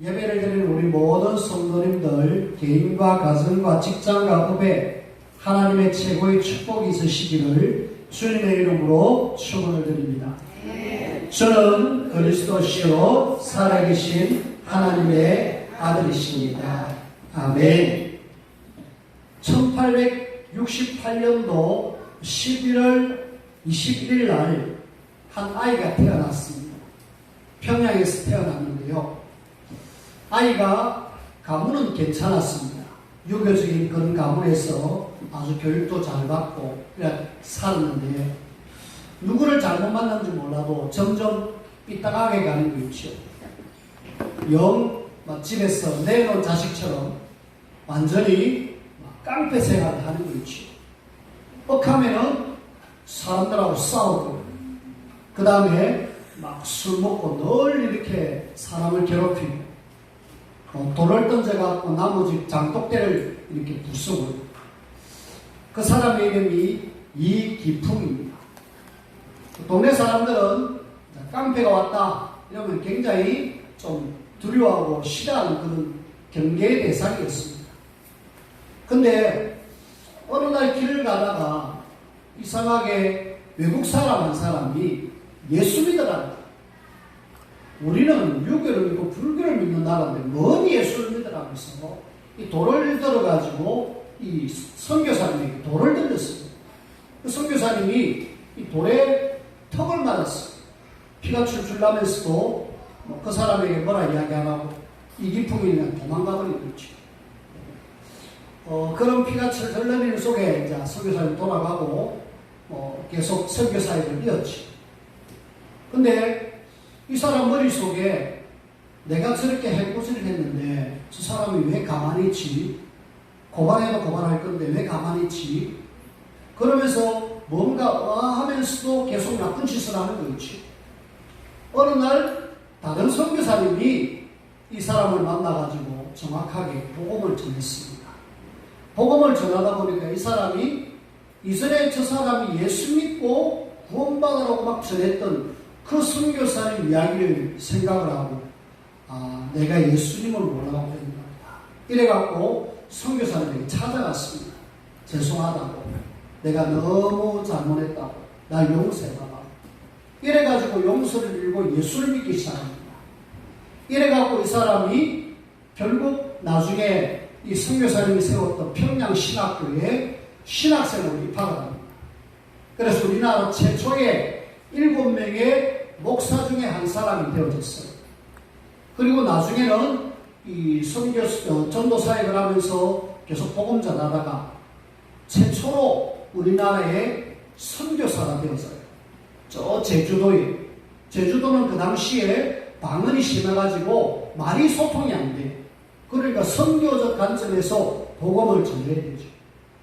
예배를 드리는 우리 모든 성도님들 개인과 가정과 직장과 업에 하나님의 최고의 축복이 있으시기를 주님의 이름으로 축원을 드립니다. 저는 그리스도시요 살아계신 하나님의 아들이십니다. 아멘. 1868년도 11월 21일 날 한 아이가 태어났습니다. 평양에서 태어났는데요. 아이가 가문은 괜찮았습니다. 유교적인 그런 가문에서 아주 교육도 잘 받고 살았는데 누구를 잘못 만난지 몰라도 점점 삐딱하게 가는 거 있죠. 집에서 내놓은 자식처럼 완전히 깡패 생활을 하는 거 있죠. 뻑하면은 사람들하고 싸우고 그 다음에 막 술 먹고 늘 이렇게 사람을 괴롭히고 돌을 던져갖고 나머지 장독대를 이렇게 부수고 그 사람의 이름이 이기풍입니다. 동네 사람들은 깡패가 왔다 이러면 굉장히 좀 두려워하고 싫어하는 그런 경계의 대상이었습니다. 근데 어느 날 길을 가다가 이상하게 외국 사람 한 사람이 예수 믿으라고. 우리는 유교를 믿고 불교를 믿는 나라인데 뭔 예수를 믿으라고 해서 이 돌을 들어가지고 이 선교사님에게 돌을 던졌습니다. 그 선교사님이 이 돌에 턱을 맞았어요. 피가 출출 나면서도 그 사람에게 뭐라 이야기 안 하고 이기풍이 그냥 도망가 버리고 있죠. 그런 피가 철철 흘리는 속에 이제 선교사님이 돌아가고 계속 선교사역을 이었지. 근데 이 사람 머릿속에 내가 저렇게 해코지를 했는데 저 사람이 왜 가만히 있지? 고발해도 고발할 건데 왜 가만히 있지? 그러면서 뭔가 하면서도 계속 나쁜 짓을 하는 거 있지. 어느 날 다른 선교사님이 이 사람을 만나가지고 정확하게 복음을 전했습니다. 복음을 전하다 보니까 이 사람이 이전에 저 사람이 예수 믿고 구원받으라고 막 전했던 그 선교사님 이야기를 생각을 하고 내가 예수님을 몰라고 했는가 이래갖고 선교사님에게 찾아갔습니다. 죄송하다고 내가 너무 잘못했다고 날 용서해봐라 이래가지고 용서를 빌고 예수를 믿기 시작합니다. 이래갖고 이 사람이 결국 나중에 이 선교사님이 세웠던 평양신학교에 신학생으로 입학을 합니다. 그래서 우리나라 최초의 7명의 목사 중에 한 사람이 되어졌어요. 그리고 나중에는 이 전도 사역을 하면서 계속 복음 전하다가 최초로 우리나라의 선교사가 되었어요. 저 제주도에. 제주도는 그 당시에 방언이 심해가지고 말이 소통이 안 돼. 그러니까 선교적 관점에서 복음을 전해야 되죠.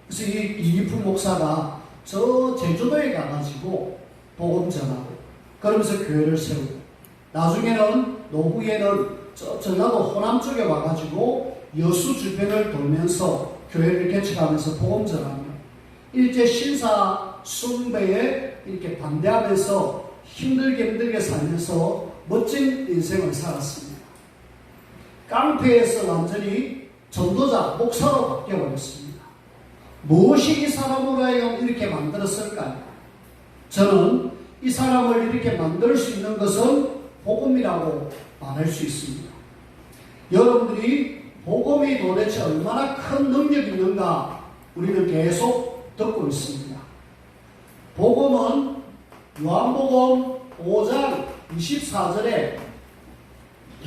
그래서 이기풍 목사가 저 제주도에 가가지고 복음 전하고 그러면서 교회를 세우고 나중에는 노후에는 저 전라도 호남 쪽에 와가지고 여수 주변을 돌면서 교회를 개척하면서 복음 전하며 일제 신사 숭배에 이렇게 반대하면서 힘들게 살면서 멋진 인생을 살았습니다. 깡패에서 완전히 전도자, 목사로 바뀌어버렸습니다. 무엇이 이 사람으로 하여금 이렇게 만들었을까요? 저는 이 사람을 이렇게 만들 수 있는 것은 복음이라고 말할 수 있습니다. 여러분들이 복음이 도대체 얼마나 큰 능력이 있는가 우리는 계속 듣고 있습니다. 복음은 요한복음 5장 24절에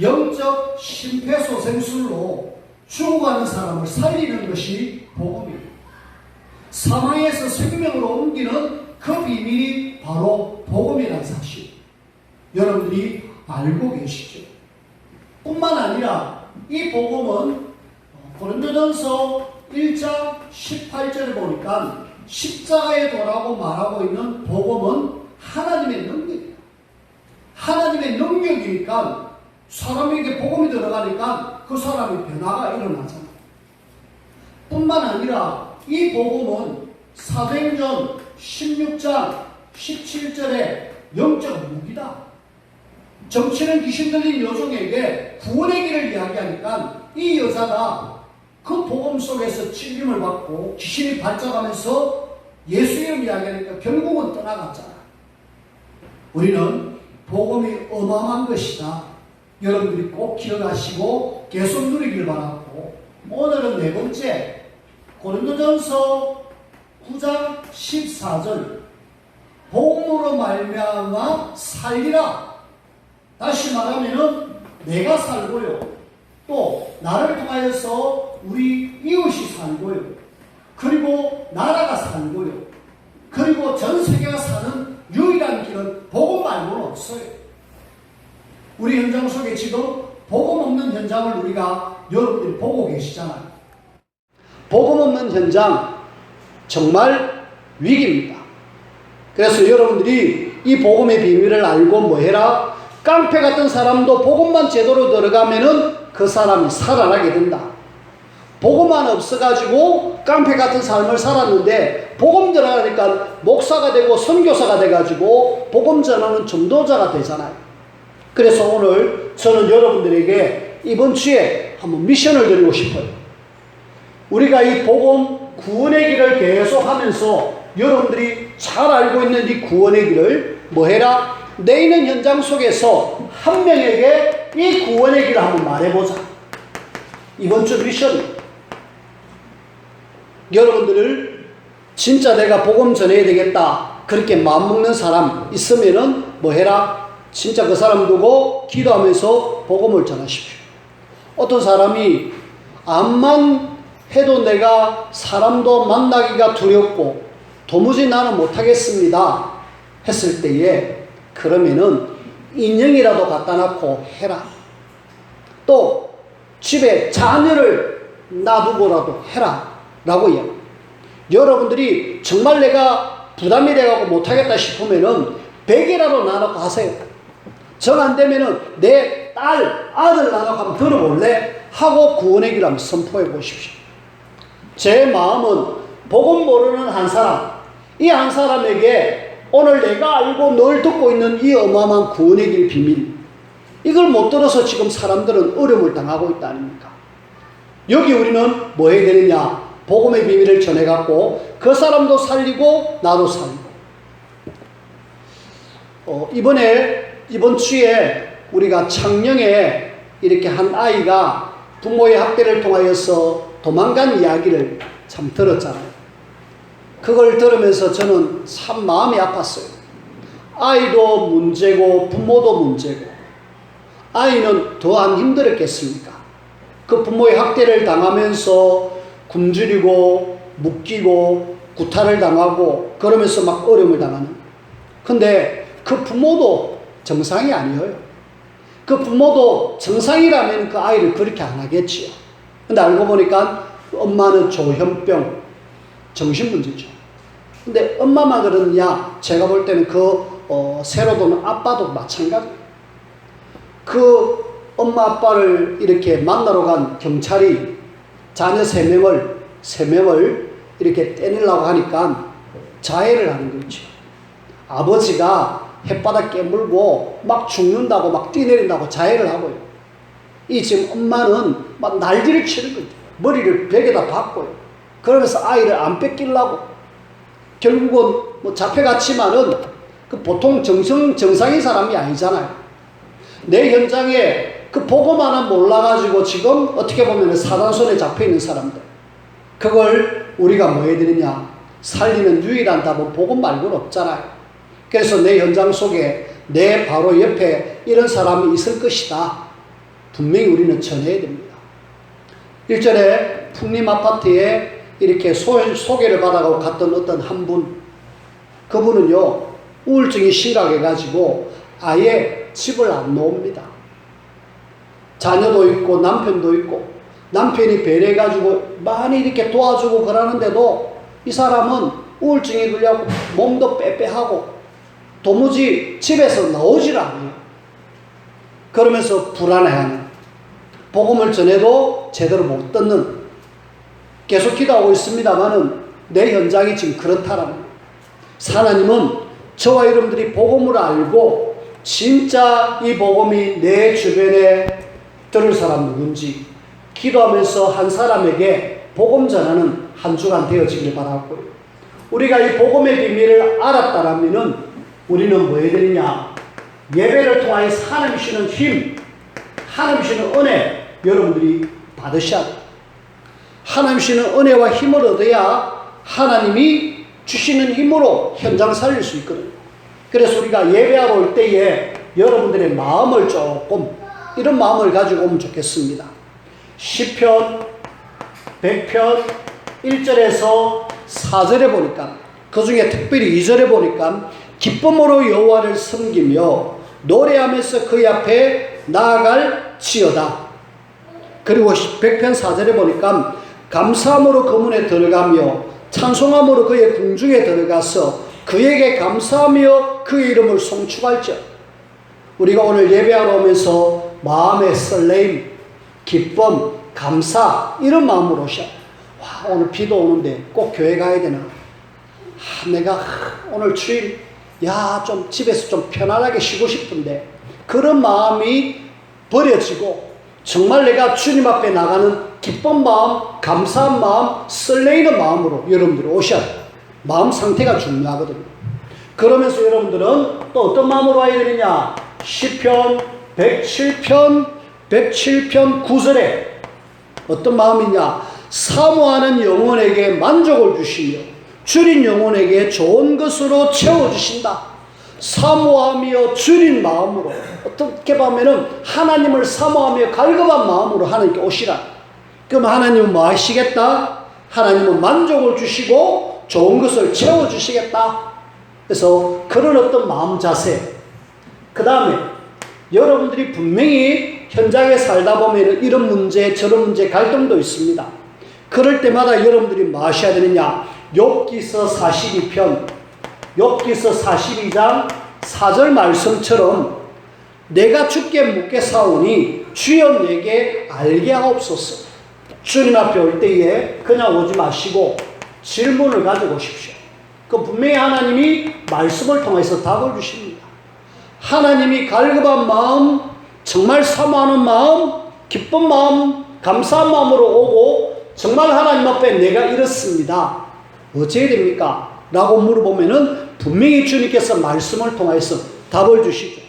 영적 심폐소생술로 죽어가는 사람을 살리는 것이 복음입니다. 사망에서 생명으로 옮기는 그 비밀이 바로 복음이라는 사실 여러분들이 알고 계시죠? 뿐만 아니라 이 복음은 고린도전서 1장 18절에 보니까 십자가의 도라고 말하고 있는 복음은 하나님의 능력이다. 하나님의 능력이니까 사람에게 복음이 들어가니까 그 사람의 변화가 일어나잖아. 뿐만 아니라 이 복음은 사도행전 16장 17절에 영적 무기다. 정치는 귀신 들린 여종에게 구원의 길을 이야기하니까 이 여자가 그 복음 속에서 찔림을 받고 귀신이 발작하면서 예수 이름 이야기하니까 결국은 떠나갔잖아. 우리는 복음이 어마어마한 것이다. 여러분들이 꼭 기억하시고 계속 누리길 바라고, 오늘은 네 번째 고린도전서 9장 14절 복음으로 말미암아 살리라. 다시 말하면은 내가 살고요, 또 나를 통하여서 우리 이웃이 살고요, 그리고 나라가 살고요, 그리고 전 세계가 사는 유일한 길은 복음 말고는 없어요. 우리 현장 속에 지금 복음 없는 현장을 우리가 여러분들이 보고 계시잖아요. 복음 없는 현장 정말 위기입니다. 그래서 여러분들이 이 복음의 비밀을 알고 뭐 해라? 깡패 같은 사람도 복음만 제대로 들어가면은 그 사람이 살아나게 된다. 복음만 없어가지고 깡패 같은 삶을 살았는데 복음 들어가니까 목사가 되고 선교사가 돼가지고 복음 전하는 전도자가 되잖아요. 그래서 오늘 저는 여러분들에게 이번 주에 한번 미션을 드리고 싶어요. 우리가 이 복음 구원의 길을 계속 하면서 여러분들이 잘 알고 있는 이 구원의 길을 뭐 해라? 내 있는 현장 속에서 한 명에게 이 구원의 길을 한번 말해보자. 이번 주 미션. 여러분들을 진짜 내가 복음 전해야 되겠다, 그렇게 마음먹는 사람 있으면은 뭐 해라? 진짜 그 사람 두고 기도하면서 복음을 전하십시오. 어떤 사람이 암만 해도 내가 사람도 만나기가 두렵고 도무지 나는 못하겠습니다 했을 때에, 그러면은 인형이라도 갖다 놓고 해라. 또 집에 자녀를 놔두고라도 해라 라고 이야기합니다. 여러분들이 정말 내가 부담이 돼가고 못하겠다 싶으면은 100이라도 나눠고 하세요. 정 안 되면은 내 딸, 아들 나눠고 한번 들어볼래? 하고 구원의 길을 한번 선포해 보십시오. 제 마음은 복음 모르는 한 사람, 이 한 사람에게 오늘 내가 알고 늘 듣고 있는 이 어마어마한 구원의 길 비밀, 이걸 못 들어서 지금 사람들은 어려움을 당하고 있다 아닙니까? 여기 우리는 뭐 해야 되느냐? 복음의 비밀을 전해갖고 그 사람도 살리고 나도 살리고. 이번 주에 우리가 창녕에 이렇게 한 아이가 부모의 학대를 통하여서 도망간 이야기를 참 들었잖아요. 그걸 들으면서 저는 참 마음이 아팠어요. 아이도 문제고 부모도 문제고, 아이는 더한 힘들었겠습니까? 그 부모의 학대를 당하면서 굶주리고 묶이고 구타를 당하고 그러면서 막 어려움을 당하는. 근데 그 부모도 정상이 아니에요. 그 부모도 정상이라면 그 아이를 그렇게 안 하겠지요. 근데 알고 보니까 엄마는 조현병, 정신문제죠. 근데 엄마만 그러느냐? 제가 볼 때는 새로 도는 아빠도 마찬가지예요. 그 엄마 아빠를 이렇게 만나러 간 경찰이 자녀 3명을 이렇게 떼내려고 하니까 자해를 하는 거죠. 아버지가 햇바닥 깨물고 막 죽는다고 막 뛰내린다고 자해를 하고요. 이 지금 엄마는 막 난리를 치는 거죠. 머리를 벽에다 박고요. 그러면서 아이를 안 뺏기려고. 결국은 뭐 잡혀갔지만은 그 보통 정상인 사람이 아니잖아요. 내 현장에 그 복음 하나 몰라가지고 지금 어떻게 보면 사단 손에 잡혀있는 사람들, 그걸 우리가 뭐 해야 되느냐? 살리는 유일한 답은 복음 말고는 없잖아요. 그래서 내 현장 속에 내 바로 옆에 이런 사람이 있을 것이다. 분명히 우리는 전해야 됩니다. 일전에 풍림 아파트에 이렇게 소개를 받아가고 갔던 어떤 한 분, 그분은요 우울증이 심각해가지고 아예 집을 안 놓습니다. 자녀도 있고 남편도 있고, 남편이 배려해가지고 많이 이렇게 도와주고 그러는데도 이 사람은 우울증이 걸려고 몸도 빼빼하고 도무지 집에서 나오질 않아요. 그러면서 불안해하는, 복음을 전해도 제대로 못 듣는, 계속 기도하고 있습니다만은 내 현장이 지금 그렇다라는 거예요. 하나님은 저와 여러분들이 복음을 알고 진짜 이 복음이 내 주변에 들을 사람 누군지 기도하면서 한 사람에게 복음 전하는 한 주간 되어지길 바라고요. 우리가 이 복음의 비밀을 알았다라면은 우리는 뭐 해야 되느냐? 예배를 통하여서 하나님 주시는 힘, 하나님 주시는 은혜 여러분들이 받으셔야 돼요. 하나님 주시는 은혜와 힘을 얻어야 하나님이 주시는 힘으로 현장 살릴 수 있거든요. 그래서 우리가 예배하러 올 때에 여러분들의 마음을 조금 이런 마음을 가지고 오면 좋겠습니다. 시편 100편 1절에서 4절에 보니까 그 중에 특별히 2절에 보니까 기쁨으로 여호와를 섬기며 노래하면서 그의 앞에 나아갈지어다. 그리고 100편 4절에 보니까 감사함으로 그 문에 들어가며 찬송함으로 그의 궁중에 들어가서 그에게 감사하며 그의 이름을 송축할지어다. 우리가 오늘 예배하러 오면서 마음의 설레임, 기쁨, 감사 이런 마음으로 오셔. 와, 오늘 비도 오는데 꼭 교회 가야 되나? 내가 오늘 주일 좀 집에서 좀 편안하게 쉬고 싶은데 그런 마음이 버려지고 정말 내가 주님 앞에 나가는 기쁜 마음, 감사한 마음, 설레이는 마음으로 여러분들이 오셔야 돼요. 마음 상태가 중요하거든요. 그러면서 여러분들은 또 어떤 마음으로 와야 되느냐? 시편 107편 9절에 어떤 마음이냐? 사모하는 영혼에게 만족을 주시며 줄인 영혼에게 좋은 것으로 채워주신다. 사모하며 줄인 마음으로, 어떻게 보면은 하나님을 사모하며 갈급한 마음으로 하나님께 오시라. 그럼 하나님은 뭐 하시겠다? 하나님은 만족을 주시고 좋은 것을 채워주시겠다. 그래서 그런 어떤 마음 자세. 그 다음에 여러분들이 분명히 현장에 살다 보면 이런 문제 저런 문제 갈등도 있습니다. 그럴 때마다 여러분들이 뭐 하셔야 되느냐? 욥기서 42편 욥기서 42장 4절 말씀처럼 내가 주께 묻겠사오니 주여 내게 알게 하옵소서. 주님 앞에 올 때에 그냥 오지 마시고 질문을 가지고 오십시오. 그 분명히 하나님이 말씀을 통해서 답을 주십니다. 하나님이 갈급한 마음, 정말 사모하는 마음, 기쁜 마음, 감사한 마음으로 오고 정말 하나님 앞에 내가 이렇습니다. 어찌해야 됩니까? 라고 물어보면은 분명히 주님께서 말씀을 통해서 답을 주시죠.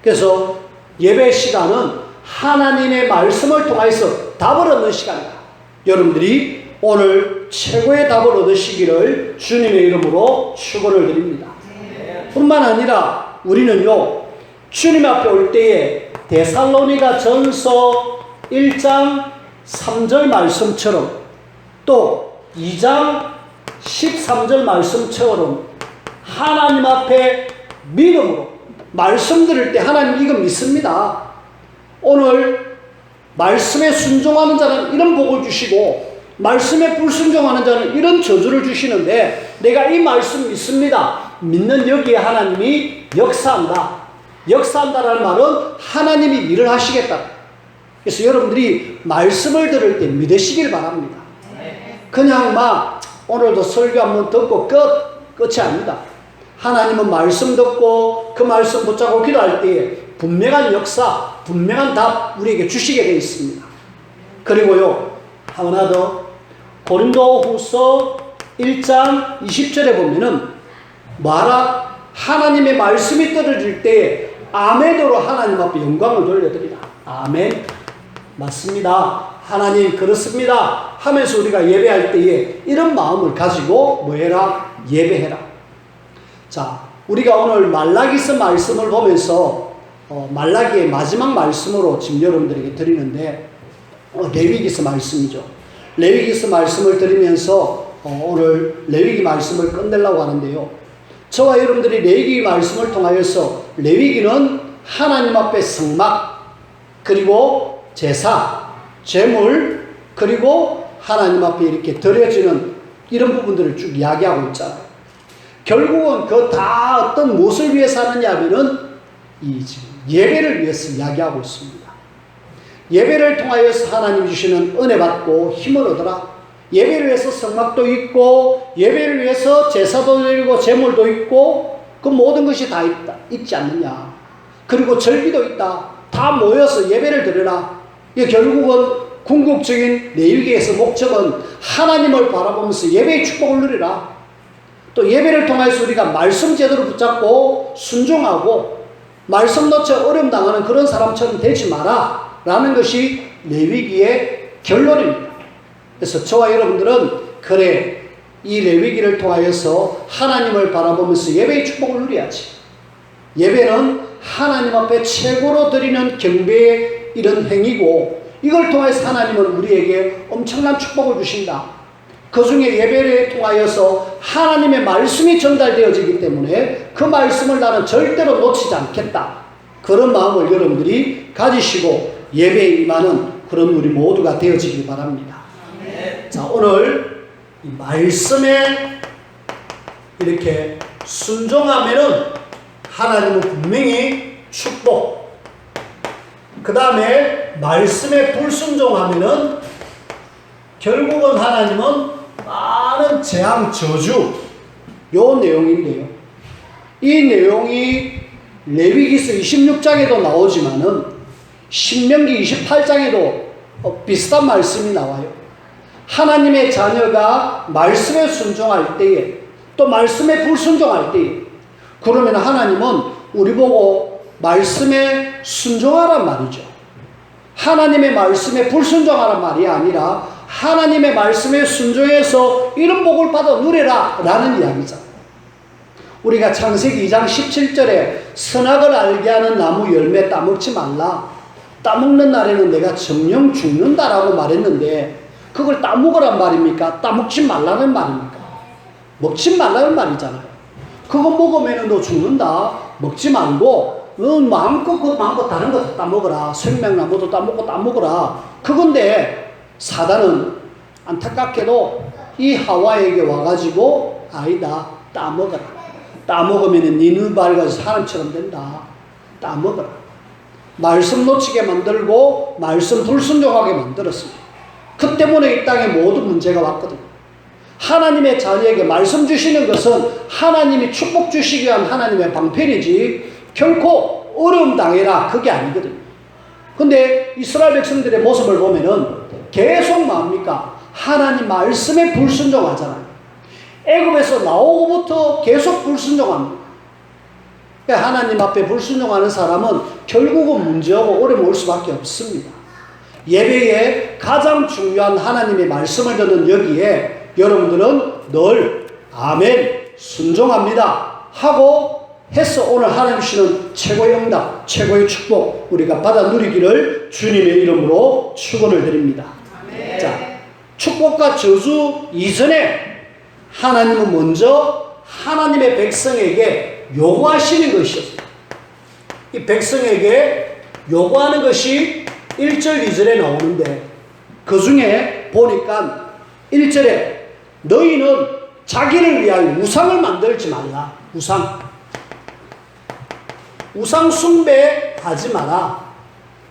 그래서 예배 시간은 하나님의 말씀을 통해서 답을 얻는 시간이다. 여러분들이 오늘 최고의 답을 얻으시기를 주님의 이름으로 축원을 드립니다. 뿐만 아니라 우리는요, 주님 앞에 올 때에 데살로니가 전서 1장 3절 말씀처럼 또 2장 13절 말씀처럼 하나님 앞에 믿음으로 말씀 들을 때 하나님 이거 믿습니다. 오늘 말씀에 순종하는 자는 이런 복을 주시고 말씀에 불순종하는 자는 이런 저주를 주시는데 내가 이 말씀 믿습니다. 믿는 여기에 하나님이 역사한다. 역사한다라는 말은 하나님이 일을 하시겠다. 그래서 여러분들이 말씀을 들을 때 믿으시길 바랍니다. 그냥 막 오늘도 설교 한번 듣고 끝이 아닙니다. 하나님은 말씀 듣고 그 말씀 붙잡고 기도할 때에 분명한 역사, 분명한 답 우리에게 주시게 되어 있습니다. 그리고요, 하나 더 고린도후서 1장 20절에 보면은 뭐하라? 하나님의 말씀이 떨어질 때에 아멘으로 하나님 앞에 영광을 돌려드리라. 아멘. 맞습니다. 하나님 그렇습니다. 하면서 우리가 예배할 때에 이런 마음을 가지고 뭐해라? 예배해라. 자, 우리가 오늘 말라기서 말씀을 보면서 말라기의 마지막 말씀으로 지금 여러분들에게 드리는데 레위기서 말씀이죠. 레위기서 말씀을 드리면서 오늘 레위기 말씀을 끝내려고 하는데요. 저와 여러분들이 레위기 말씀을 통하여서 레위기는 하나님 앞에 성막 그리고 제사, 제물 그리고 하나님 앞에 이렇게 드려지는 이런 부분들을 쭉 이야기하고 있잖아요. 결국은 그 다 어떤 무엇을 위해서 하느냐면은 이 예배를 위해서 이야기하고 있습니다. 예배를 통하여서 하나님 주시는 은혜 받고 힘을 얻어라. 예배를 위해서 성막도 있고 예배를 위해서 제사도 드리고 제물도 있고 그 모든 것이 다 있지 않느냐. 그리고 절기도 있다. 다 모여서 예배를 드려라. 이게 결국은 궁극적인 레위기에서 목적은 하나님을 바라보면서 예배의 축복을 누리라. 또 예배를 통해서 우리가 말씀 제대로 붙잡고 순종하고 말씀 놓쳐 어려움 당하는 그런 사람처럼 되지 마라 라는 것이 레위기의 결론입니다. 그래서 저와 여러분들은 그래 이 레위기를 통하여서 하나님을 바라보면서 예배의 축복을 누려야지. 예배는 하나님 앞에 최고로 드리는 경배의 이런 행위고 이걸 통해서 하나님은 우리에게 엄청난 축복을 주신다. 그 중에 예배를 통하여서 하나님의 말씀이 전달되어지기 때문에 그 말씀을 나는 절대로 놓치지 않겠다. 그런 마음을 여러분들이 가지시고 예배에 임하는 그런 우리 모두가 되어지길 바랍니다. 자, 오늘 이 말씀에 이렇게 순종하면은 하나님은 분명히 축복, 그 다음에 말씀에 불순종하면은 결국은 하나님은 많은 재앙, 저주, 요 내용인데요. 이 내용이 레위기서 26장에도 나오지만은 신명기 28장에도 비슷한 말씀이 나와요. 하나님의 자녀가 말씀에 순종할 때에 또 말씀에 불순종할 때에 그러면 하나님은 우리 보고 말씀에 순종하란 말이죠. 하나님의 말씀에 불순종하란 말이 아니라 하나님의 말씀에 순종해서 이런 복을 받아 누려라 라는 이야기잖아요. 우리가 창세기 2장 17절에 선악을 알게 하는 나무 열매 따먹지 말라. 따먹는 날에는 내가 정령 죽는다라고 말했는데 그걸 따먹으란 말입니까? 따먹지 말라는 말입니까? 먹지 말라는 말이잖아요. 그거 먹으면 너 죽는다. 먹지 말고 너 마음껏 그 마음껏 다른 거 다 따먹어라. 생명나무도 따먹고 따먹어라. 그건데 사단은 안타깝게도 이 하와에게 와가지고 아니다. 따먹어라. 따먹으면 네 눈 밝아서 사람처럼 된다. 따먹어라. 말씀 놓치게 만들고 말씀 불순종하게 만들었습니다. 그 때문에 이 땅에 모든 문제가 왔거든요. 하나님의 자녀에게 말씀 주시는 것은 하나님이 축복 주시기 위한 하나님의 방편이지 결코 어려움 당해라 그게 아니거든요. 근데 이스라엘 백성들의 모습을 보면은 계속 뭡니까? 하나님 말씀에 불순종하잖아요. 애굽에서 나오고부터 계속 불순종합니다. 그러니까 하나님 앞에 불순종하는 사람은 결국은 문제하고 어려움 올 수밖에 없습니다. 예배에 가장 중요한 하나님의 말씀을 듣는 여기에 여러분들은 늘 아멘 순종합니다 하고 해서 오늘 하나님 주시는 최고의 응답, 최고의 축복 우리가 받아 누리기를 주님의 이름으로 축원을 드립니다. 아멘. 자, 축복과 저주 이전에 하나님은 먼저 하나님의 백성에게 요구하시는 것이었습니다. 이 백성에게 요구하는 것이 1절, 2절에 나오는데 그 중에 보니까 1절에 너희는 자기를 위하여 우상을 만들지 말라. 우상 숭배하지 마라.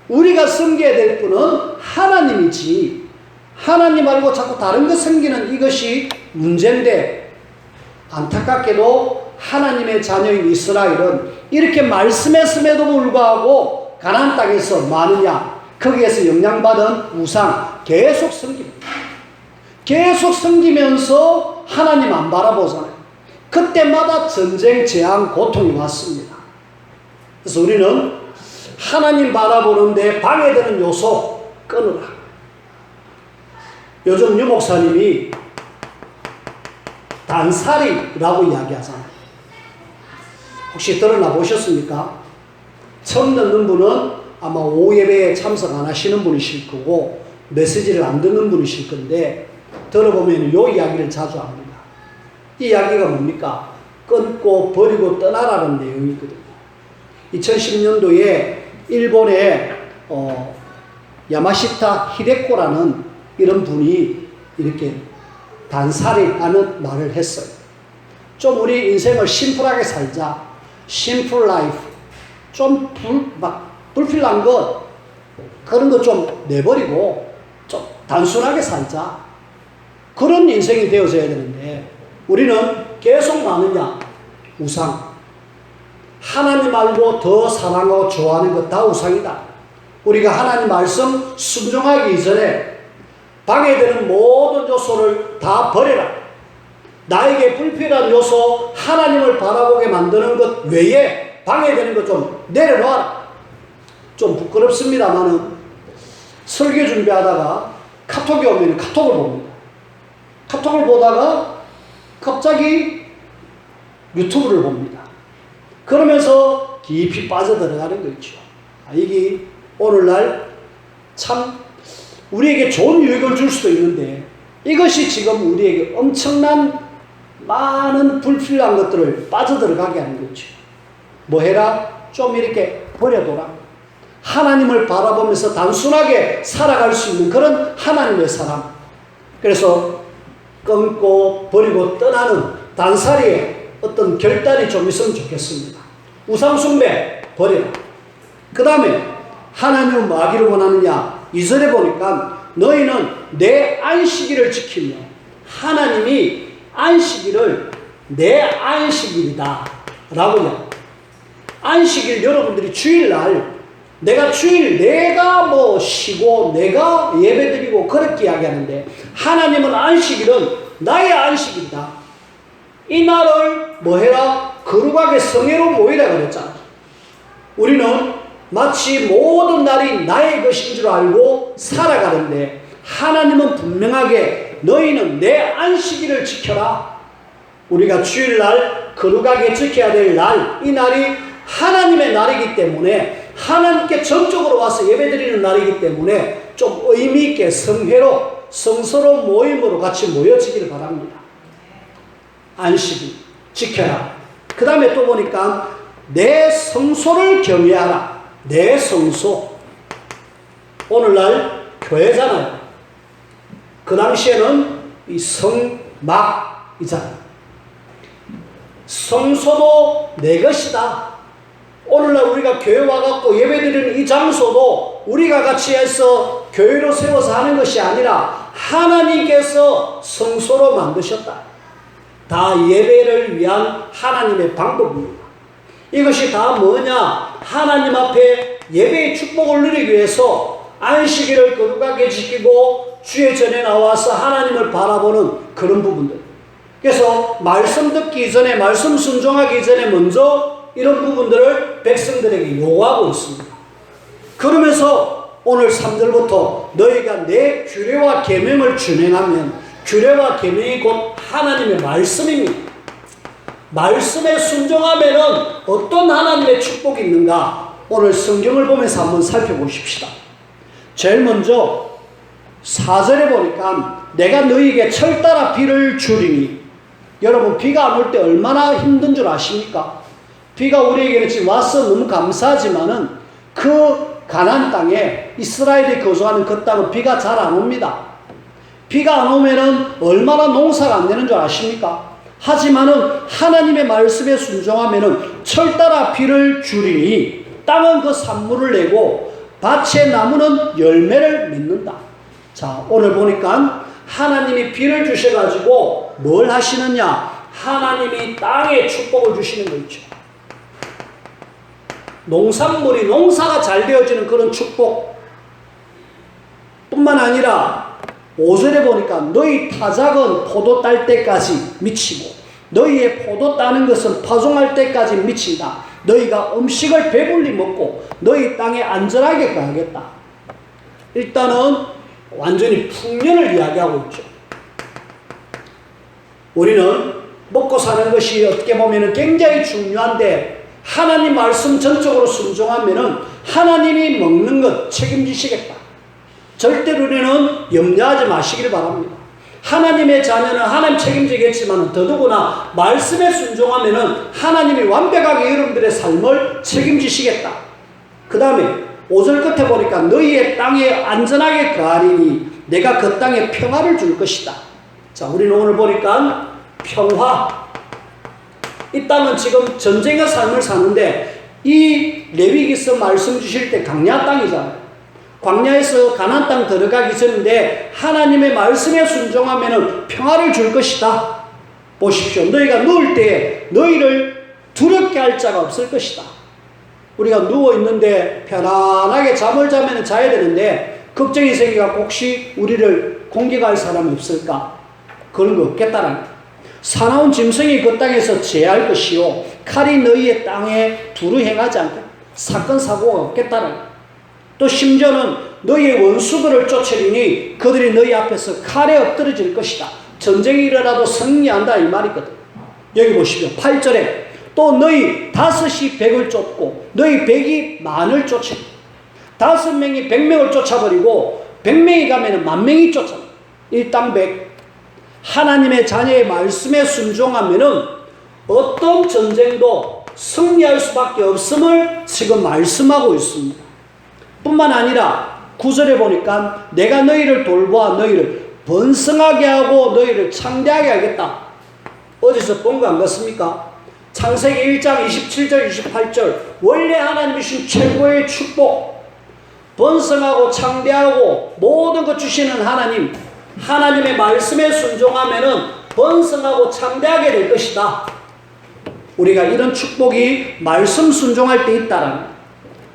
우리가 섬겨야 될 분은 하나님이지 하나님 말고 자꾸 다른 거 섬기는 이것이 문제인데 안타깝게도 하나님의 자녀인 이스라엘은 이렇게 말씀했음에도 불구하고 가나안 땅에서 많으냐 거기에서 영향받은 우상 계속 섬깁니다. 계속 섬기면서 하나님 안 바라보잖아요. 그때마다 전쟁, 재앙, 고통이 왔습니다. 그래서 우리는 하나님 바라보는데 방해되는 요소 끊으라. 요즘 유 목사님이 단살이라고 이야기하잖아요. 혹시 드러나 보셨습니까? 처음 듣는 분은 아마 오후 예배에 참석 안 하시는 분이실 거고 메시지를 안 듣는 분이실 건데 들어보면 이 이야기를 자주 합니다. 이 이야기가 뭡니까? 끊고 버리고 떠나라는 내용이거든요. 2010년도에 일본의 야마시타 히데코라는 이런 분이 이렇게 단살이라는 말을 했어요. 좀 우리 인생을 심플하게 살자. 심플 라이프. 좀 불필요한 것 그런 거 좀 내버리고 좀 단순하게 살자. 그런 인생이 되어져야 되는데 우리는 계속 많으냐? 우상. 하나님 말고 더 사랑하고 좋아하는 것 다 우상이다. 우리가 하나님 말씀 순종하기 이전에 방해되는 모든 요소를 다 버려라. 나에게 불필요한 요소, 하나님을 바라보게 만드는 것 외에 방해되는 것 좀 내려놓아라. 좀 부끄럽습니다만은 설교 준비하다가 카톡이 오면 카톡을 봅니다. 카톡을 보다가 갑자기 유튜브를 봅니다. 그러면서 깊이 빠져들어가는 거 있죠. 이게 오늘날 참 우리에게 좋은 유익을 줄 수도 있는데 이것이 지금 우리에게 엄청난 많은 불필요한 것들을 빠져들어가게 하는 거죠. 뭐 해라? 좀 이렇게 버려둬라. 하나님을 바라보면서 단순하게 살아갈 수 있는 그런 하나님의 사람. 그래서 끊고 버리고 떠나는 단살이의 어떤 결단이 좀 있으면 좋겠습니다. 우상숭배 버려라. 그 다음에 하나님은 뭐 하기를 원하느냐? 2절에 보니까 너희는 내 안식일을 지키며 하나님이 안식일을 내 안식일이다 라고요. 안식일 여러분들이 주일날 내가 뭐 쉬고 내가 예배드리고 그렇게 이야기하는데 하나님은 안식일은 나의 안식일이다. 이 날을 뭐 해라? 거룩하게 성회로 모이라 그랬잖아. 우리는 마치 모든 날이 나의 것인 줄 알고 살아가는데 하나님은 분명하게 너희는 내 안식일을 지켜라. 우리가 주일날 거룩하게 지켜야 될 날, 이 날이 하나님의 날이기 때문에 하나님께 전적으로 와서 예배드리는 날이기 때문에 좀 의미있게 성회로 성서로 모임으로 같이 모여지기를 바랍니다. 안식일 지켜라. 그 다음에 또 보니까 내 성소를 경외하라. 내 성소. 오늘날 교회잖아요. 그 당시에는 이 성막이잖아요. 성소도 내 것이다. 오늘날 우리가 교회 와갖고 예배드리는 이 장소도 우리가 같이 해서 교회로 세워서 하는 것이 아니라 하나님께서 성소로 만드셨다. 다 예배를 위한 하나님의 방법입니다. 이것이 다 뭐냐? 하나님 앞에 예배의 축복을 누리기 위해서 안식일을 거룩하게 지키고 주의 전에 나와서 하나님을 바라보는 그런 부분들. 그래서 말씀 듣기 전에, 말씀 순종하기 전에 먼저 이런 부분들을 백성들에게 요구하고 있습니다. 그러면서 오늘 3절부터 너희가 내 규례와 계명을 준행하면, 규례와 계명이 곧 하나님의 말씀입니다. 말씀에 순종하면은 어떤 하나님의 축복이 있는가? 오늘 성경을 보면서 한번 살펴보십시다. 제일 먼저 4절에 보니까 내가 너희에게 철따라 비를 주리니, 여러분 비가 안 올 때 얼마나 힘든 줄 아십니까? 비가 우리에게는 지금 와서 너무 감사하지만은 그 가나안 땅에 이스라엘이 거주하는 그 땅은 비가 잘 안 옵니다. 비가 안 오면은 얼마나 농사가 안 되는 줄 아십니까? 하지만은 하나님의 말씀에 순종하면은 철따라 비를 주리니 땅은 그 산물을 내고 밭의 나무는 열매를 맺는다. 자, 오늘 보니까 하나님이 비를 주셔가지고 뭘 하시느냐? 하나님이 땅에 축복을 주시는 거 있죠. 농산물이 농사가 잘 되어지는 그런 축복 뿐만 아니라 5절에 보니까 너희 타작은 포도 딸 때까지 미치고 너희의 포도 따는 것은 파종할 때까지 미친다. 너희가 음식을 배불리 먹고 너희 땅에 안전하게 가야겠다. 일단은 완전히 풍년을 이야기하고 있죠. 우리는 먹고 사는 것이 어떻게 보면 굉장히 중요한데 하나님 말씀 전적으로 순종하면은 하나님이 먹는 것 책임지시겠다. 절대로 우리는 염려하지 마시기를 바랍니다. 하나님의 자녀는 하나님 책임지겠지만 더더구나 말씀에 순종하면은 하나님이 완벽하게 여러분들의 삶을 책임지시겠다. 그 다음에 5절 끝에 보니까 너희의 땅에 안전하게 거하리니 내가 그 땅에 평화를 줄 것이다. 자, 우리는 오늘 보니까 평화. 이 땅은 지금 전쟁의 삶을 사는데 이 레위기서 말씀 주실 때 광야 땅이잖아요. 광야에서 가나안 땅 들어가기 전인데 하나님의 말씀에 순종하면 평화를 줄 것이다. 보십시오. 너희가 누울 때 너희를 두렵게 할 자가 없을 것이다. 우리가 누워있는데 편안하게 잠을 자면 자야 되는데 걱정이 생겨서 혹시 우리를 공격할 사람이 없을까? 그런 거 없겠다라는 거예요. 사나운 짐승이 그 땅에서 제할 것이요 칼이 너희의 땅에 두루 행하지 않게 사건 사고가 없겠다라는 거예요. 또 심지어는 너희의 원수들을 쫓으리니 그들이 너희 앞에서 칼에 엎드러질 것이다. 전쟁이 일어나도 승리한다 이 말이거든. 여기 보시죠. 8절에 또 너희 5이 100을 쫓고 너희 100이 만을 쫓아 5명이 100명을 쫓아버리고 100명이 가면 10,000명이 쫓아. 일당백. 하나님의 자녀의 말씀에 순종하면은 어떤 전쟁도 승리할 수밖에 없음을 지금 말씀하고 있습니다. 뿐만 아니라 9절에 보니까 내가 너희를 돌보아 너희를 번성하게 하고 너희를 창대하게 하겠다. 어디서 본 거 안 같습니까? 창세기 1장 27절 28절 원래 하나님이신 최고의 축복, 번성하고 창대하고 모든 것 주시는 하나님, 하나님의 말씀에 순종하면은 번성하고 창대하게 될 것이다. 우리가 이런 축복이 말씀 순종할 때 있다라는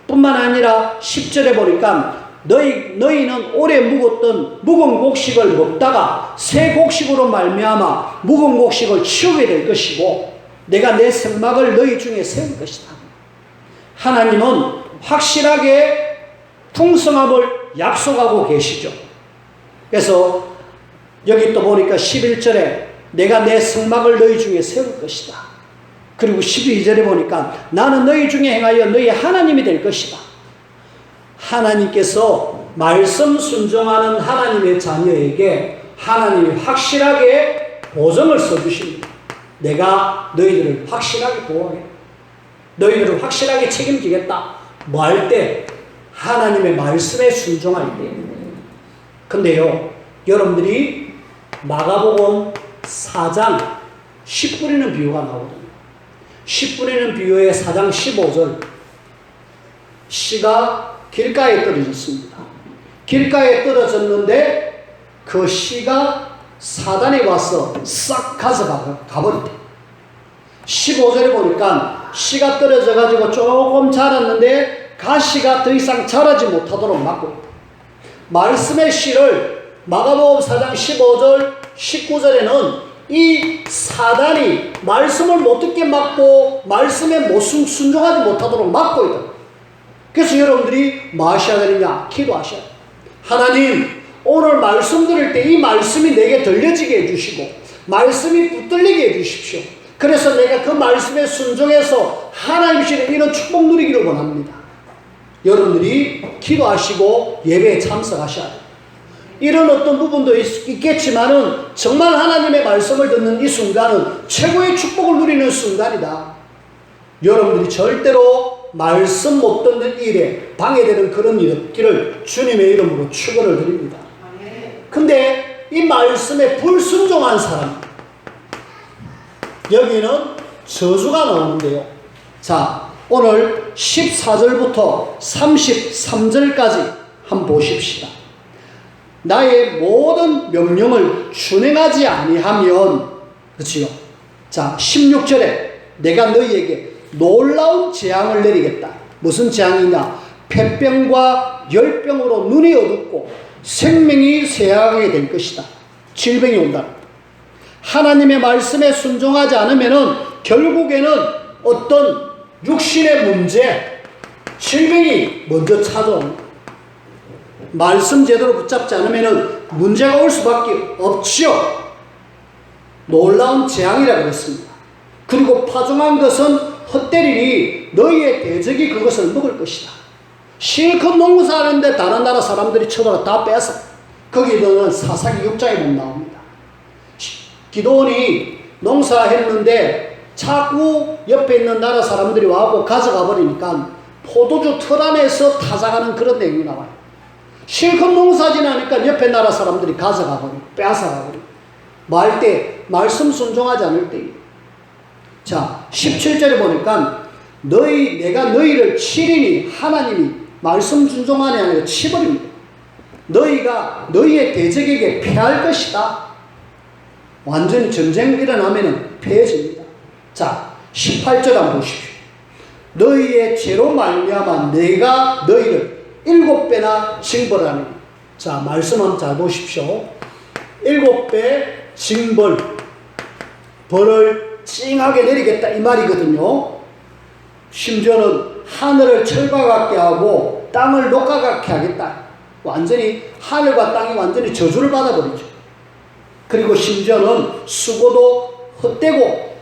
뿐만 아니라 10절에 보니까 너희는 오래 묵었던 묵은 곡식을 먹다가 새 곡식으로 말미암아 묵은 곡식을 치우게 될 것이고 내가 내 생막을 너희 중에 세울 것이다. 하나님은 확실하게 풍성함을 약속하고 계시죠. 그래서 여기 또 보니까 11절에 내가 내 생막을 너희 중에 세울 것이다. 그리고 12절에 보니까 나는 너희 중에 행하여 너희 하나님이 될 것이다. 하나님께서 말씀 순종하는 하나님의 자녀에게 하나님이 확실하게 보증을 써주십니다. 내가 너희들을 확실하게 보호하겠다. 너희들을 확실하게 책임지겠다. 뭐 할 때? 하나님의 말씀에 순종할 때. 근데요, 여러분들이 마가복음 4장 10 뿌리는 비유가 나오거든요. 10 뿌리는 비유의 4장 15절 씨가 길가에 떨어졌습니다. 길가에 떨어졌는데 그 씨가 사단이 와서 싹 가져가버렸대. 15절에 보니까 씨가 떨어져가지고 조금 자랐는데 가시가 더 이상 자라지 못하도록 막고 있다. 말씀의 씨를 마가복음 4장 15절 19절에는 이 사단이 말씀을 못 듣게 막고 말씀에 못 순종하지 못하도록 막고 있다. 그래서 여러분들이 뭐 하셔야 되느냐? 기도하셔야 돼요. 하나님, 오늘 말씀 들을 때 이 말씀이 내게 들려지게 해주시고 말씀이 붙들리게 해주십시오. 그래서 내가 그 말씀에 순종해서 하나님이시는 이런 축복 누리기를 원합니다. 여러분들이 기도하시고 예배에 참석하셔야 돼요. 이런 어떤 부분도 있겠지만은 정말 하나님의 말씀을 듣는 이 순간은 최고의 축복을 누리는 순간이다. 여러분들이 절대로 말씀 못 듣는 일에 방해되는 그런 일 없기를 주님의 이름으로 축원을 드립니다. 근데 이 말씀에 불순종한 사람, 여기는 저주가 나오는데요. 자, 오늘 14절부터 33절까지 한번 보십시다. 나의 모든 명령을 준행하지 아니하면, 그렇지요? 자, 16절에 내가 너희에게 놀라운 재앙을 내리겠다. 무슨 재앙이냐? 폐병과 열병으로 눈이 어둡고 생명이 쇠하게 될 것이다. 질병이 온다. 하나님의 말씀에 순종하지 않으면은 결국에는 어떤 육신의 문제, 질병이 먼저 찾아옵니다. 말씀 제대로 붙잡지 않으면은 문제가 올 수밖에 없지요. 놀라운 재앙이라고 그랬습니다. 그리고 파종한 것은 헛되리니 너희의 대적이 그것을 먹을 것이다. 실컷 농사하는데 다른 나라 사람들이 쳐들어 다 뺏어. 거기는 사사기 6장에 보면 나옵니다. 기도원이 농사했는데 자꾸 옆에 있는 나라 사람들이 와고 가져가 버리니까 포도주 틀 안에서 타작하는 그런 내용이 나와요. 실컷 농사 지나니까 옆에 나라 사람들이 가져가 버리고 뺏어가 버리고 뭐 할 때 말씀 순종하지 않을 때. 자, 17절에 보니까 내가 너희를 치리니 하나님이 말씀 순종하냐 아니라 치버립니다. 너희가 너희의 대적에게 패할 것이다. 완전히 전쟁 일어나면 패해집니다. 자, 18절 한번 보십시오. 너희의 죄로 말미암아 내가 너희를 7배나 징벌하니. 자, 말씀 한번 잘 보십시오. 7배 징벌, 벌을 찡하게 내리겠다 이 말이거든요. 심지어는 하늘을 철과 같게 하고 땅을 녹과 같게 하겠다. 완전히 하늘과 땅이 완전히 저주를 받아버리죠. 그리고 심지어는 수고도 헛되고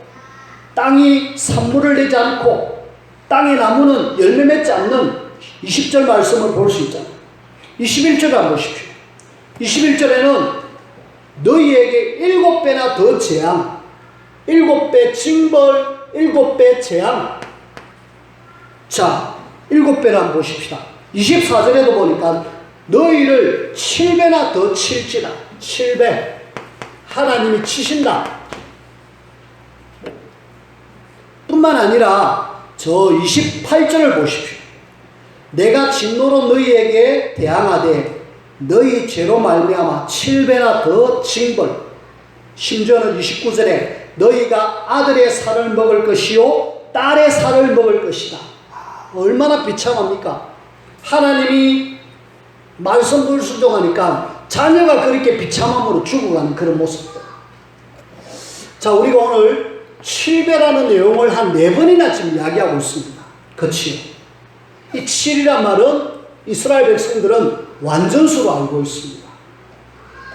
땅이 산물을 내지 않고 땅의 나무는 열매 맺지 않는 20절 말씀을 볼 수 있잖아요. 21절을 한번 보십시오. 21절에는 너희에게 7배나 더 재앙, 7배 징벌, 7배 재앙. 자, 7배를 한번 보십시다. 24절에도 보니까 너희를 7배나 더 칠지라. 7배. 하나님이 치신다. 뿐만 아니라 저 28절을 보십시오. 내가 진노로 너희에게 대항하되 너희 죄로 말미암아 7배나 더 징벌. 심지어는 29절에 너희가 아들의 살을 먹을 것이요 딸의 살을 먹을 것이다. 얼마나 비참합니까? 하나님이 말씀 불순종하니까 자녀가 그렇게 비참함으로 죽어가는 그런 모습들. 자, 우리가 오늘 7배라는 내용을 한 4번이나 지금 이야기하고 있습니다. 그치요? 이 7이란 말은 이스라엘 백성들은 완전수로 알고 있습니다.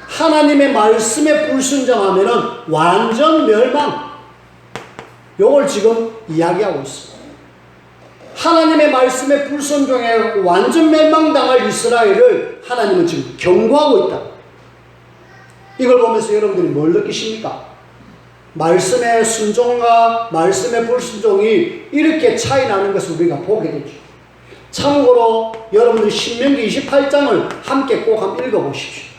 하나님의 말씀에 불순종하면은 완전 멸망. 요걸 지금 이야기하고 있습니다. 하나님의 말씀에 불순종해 완전 멸망당할 이스라엘을 하나님은 지금 경고하고 있다. 이걸 보면서 여러분들이 뭘 느끼십니까? 말씀의 순종과 말씀의 불순종이 이렇게 차이 나는 것을 우리가 보게 되죠. 참고로 여러분들 신명기 28장을 함께 꼭 한번 읽어보십시오.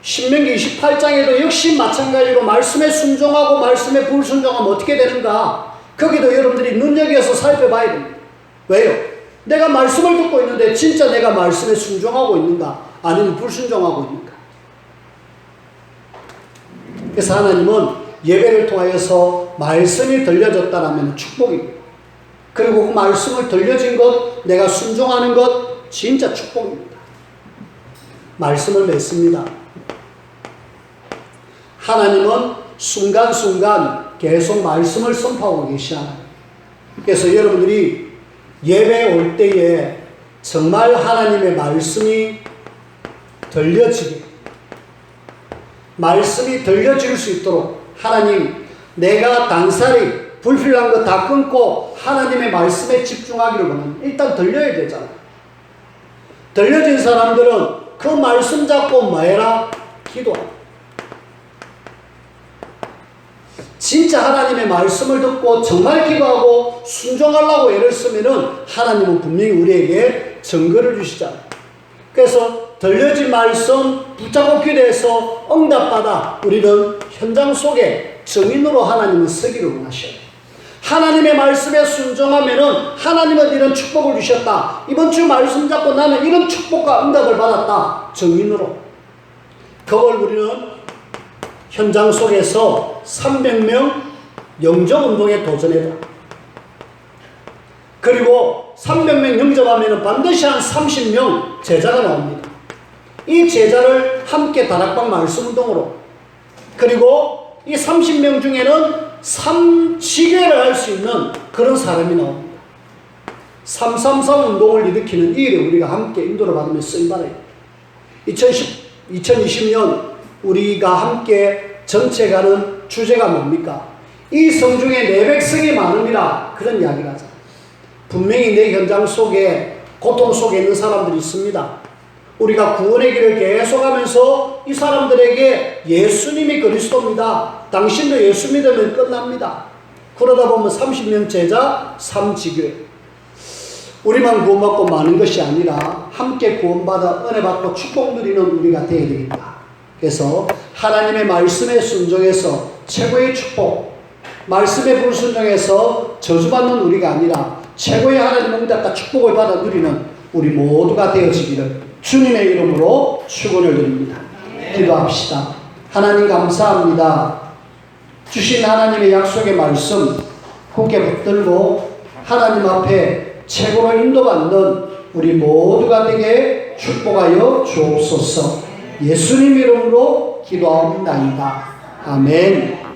신명기 28장에도 역시 마찬가지로 말씀에 순종하고 말씀에 불순종하면 어떻게 되는가? 거기도 여러분들이 눈여겨서 살펴봐야 됩니다. 왜요? 내가 말씀을 듣고 있는데 진짜 내가 말씀에 순종하고 있는가? 아니면 불순종하고 있는가? 그래서 하나님은 예배를 통하여서 말씀이 들려졌다라면 축복입니다. 그리고 그 말씀을 들려진 것, 내가 순종하는 것, 진짜 축복입니다. 말씀을 맺습니다. 하나님은 순간순간 계속 말씀을 선포하고 계시잖아요. 그래서 여러분들이 예배에 올 때에 정말 하나님의 말씀이 들려지게, 말씀이 들려질 수 있도록 하나님, 내가 단살이 불필요한 거 다 끊고 하나님의 말씀에 집중하기를 원하는, 일단 들려야 되잖아요. 들려진 사람들은 그 말씀 잡고 뭐 해라? 기도하라. 진짜 하나님의 말씀을 듣고 정말 기도하고 순종하려고 애를 쓰면은 하나님은 분명히 우리에게 증거를 주시잖아요. 그래서 들려진 말씀 붙잡고 기도해서 응답받아 우리는 현장 속에 증인으로 하나님은 서기를 원하셔요. 하나님의 말씀에 순종하면은 하나님은 이런 축복을 주셨다. 이번 주 말씀 잡고 나는 이런 축복과 응답을 받았다. 증인으로. 그걸 우리는 현장 속에서 300명 영접운동에 도전해라. 그리고 300명 영접하면 반드시 한 30명 제자가 나옵니다. 이 제자를 함께 다락방 말씀운동으로, 그리고 이 30명 중에는 3지교회를 할 수 있는 그런 사람이 나옵니다. 333 운동을 일으키는 이 일에 우리가 함께 인도를 받으며 쓰임받아요. 2020년 우리가 함께 전체 가는 주제가 뭡니까? 이 성중에 내 백성이 많음이라, 그런 이야기를 하잖아요. 분명히 내 현장 속에 고통 속에 있는 사람들이 있습니다. 우리가 구원의 길을 계속하면서 이 사람들에게 예수님이 그리스도입니다. 당신도 예수 믿으면 끝납니다. 그러다 보면 30명 제자 3지교회. 우리만 구원받고 많은 것이 아니라 함께 구원받아 은혜 받고 축복 누리는 우리가 되어야 되겠다. 그래서 하나님의 말씀에 순종해서 최고의 축복, 말씀에 불순종해서 저주받는 우리가 아니라 최고의 하나님 응답과 축복을 받아 누리는 우리 모두가 되어지기를 주님의 이름으로 축원을 드립니다. 기도합시다. 하나님 감사합니다. 주신 하나님의 약속의 말씀, 굳게 붙들고 하나님 앞에 최고로 인도받는 우리 모두가 되게 축복하여 주옵소서. 예수님 이름으로 기도하옵나이다. 아멘.